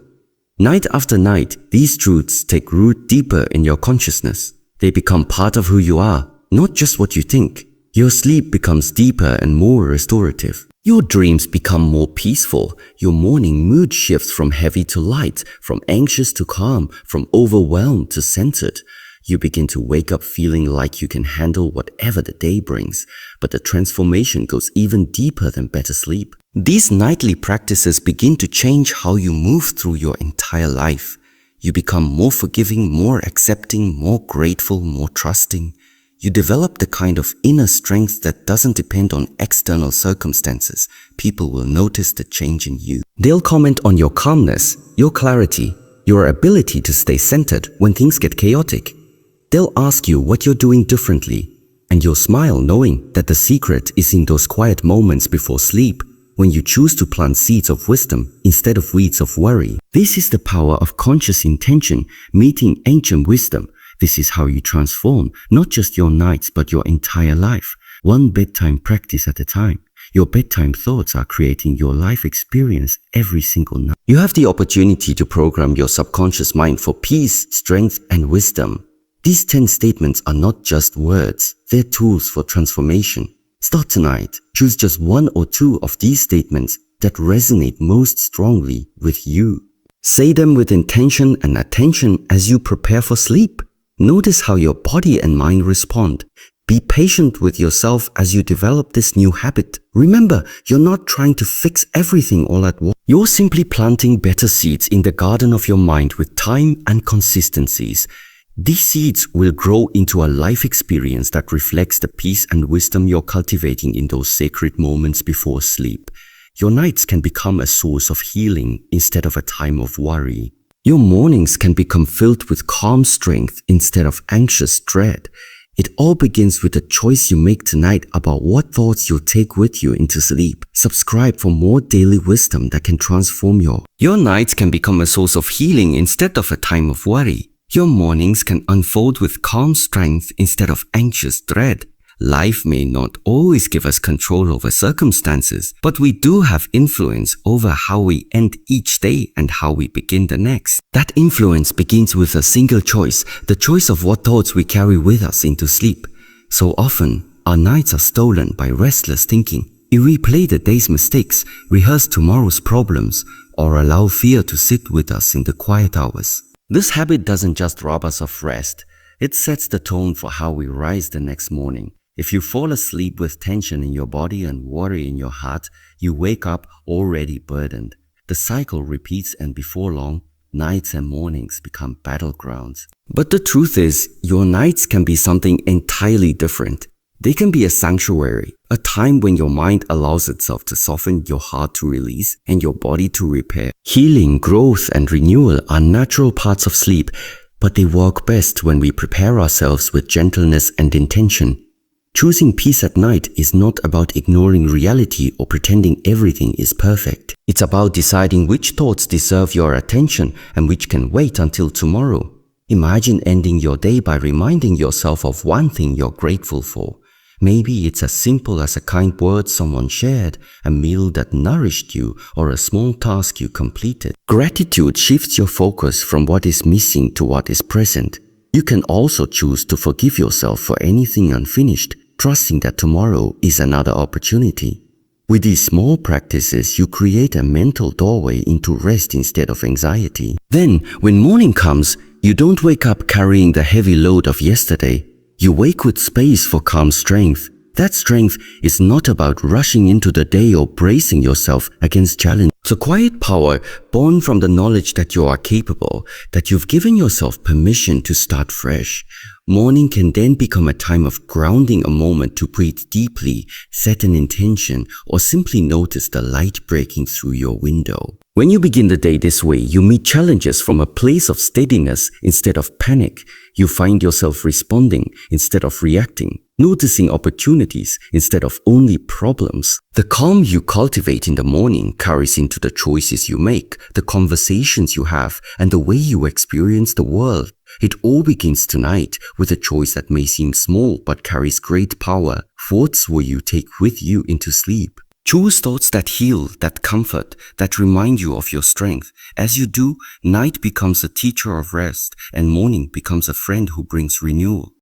Night after night, these truths take root deeper in your consciousness. They become part of who you are, not just what you think. Your sleep becomes deeper and more restorative. Your dreams become more peaceful. Your morning mood shifts from heavy to light, from anxious to calm, from overwhelmed to centered. You begin to wake up feeling like you can handle whatever the day brings, but the transformation goes even deeper than better sleep. These nightly practices begin to change how you move through your entire life. You become more forgiving, more accepting, more grateful, more trusting. You develop the kind of inner strength that doesn't depend on external circumstances. People will notice the change in you. They'll comment on your calmness, your clarity, your ability to stay centered when things get chaotic. They'll ask you what you're doing differently, and you'll smile knowing that the secret is in those quiet moments before sleep, when you choose to plant seeds of wisdom instead of weeds of worry. This is the power of conscious intention meeting ancient wisdom. This is how you transform not just your nights but your entire life, one bedtime practice at a time. Your bedtime thoughts are creating your life experience every single night. You have the opportunity to program your subconscious mind for peace, strength, and wisdom. These 10 statements are not just words, they're tools for transformation. Start tonight. Choose just one or two of these statements that resonate most strongly with you. Say them with intention and attention as you prepare for sleep. Notice how your body and mind respond. Be patient with yourself as you develop this new habit. Remember, you're not trying to fix everything all at once. You're simply planting better seeds in the garden of your mind with time and consistencies. These seeds will grow into a life experience that reflects the peace and wisdom you're cultivating in those sacred moments before sleep. Your nights can become a source of healing instead of a time of worry. Your mornings can become filled with calm strength instead of anxious dread. It all begins with the choice you make tonight about what thoughts you'll take with you into sleep. Subscribe for more daily wisdom that can transform your nights can become a source of healing instead of a time of worry. Your mornings can unfold with calm strength instead of anxious dread. Life may not always give us control over circumstances, but we do have influence over how we end each day and how we begin the next. That influence begins with a single choice, the choice of what thoughts we carry with us into sleep. So often, our nights are stolen by restless thinking. We replay the day's mistakes, rehearse tomorrow's problems, or allow fear to sit with us in the quiet hours. This habit doesn't just rob us of rest, it sets the tone for how we rise the next morning. If you fall asleep with tension in your body and worry in your heart, you wake up already burdened. The cycle repeats, and before long, nights and mornings become battlegrounds. But the truth is, your nights can be something entirely different. They can be a sanctuary, a time when your mind allows itself to soften, your heart to release, and your body to repair. Healing, growth, and renewal are natural parts of sleep, but they work best when we prepare ourselves with gentleness and intention. Choosing peace at night is not about ignoring reality or pretending everything is perfect. It's about deciding which thoughts deserve your attention and which can wait until tomorrow. Imagine ending your day by reminding yourself of one thing you're grateful for. Maybe it's as simple as a kind word someone shared, a meal that nourished you, or a small task you completed. Gratitude shifts your focus from what is missing to what is present. You can also choose to forgive yourself for anything unfinished, trusting that tomorrow is another opportunity. With these small practices, you create a mental doorway into rest instead of anxiety. Then, when morning comes, you don't wake up carrying the heavy load of yesterday. You wake with space for calm strength. That strength is not about rushing into the day or bracing yourself against challenge. It's a quiet power born from the knowledge that you are capable, that you've given yourself permission to start fresh. Morning can then become a time of grounding, a moment to breathe deeply, set an intention, or simply notice the light breaking through your window. When you begin the day this way, you meet challenges from a place of steadiness instead of panic. You find yourself responding instead of reacting, noticing opportunities instead of only problems. The calm you cultivate in the morning carries into the choices you make, the conversations you have, and the way you experience the world. It all begins tonight with a choice that may seem small but carries great power. Thoughts will you take with you into sleep. Choose thoughts that heal, that comfort, that remind you of your strength. As you do, night becomes a teacher of rest, and morning becomes a friend who brings renewal.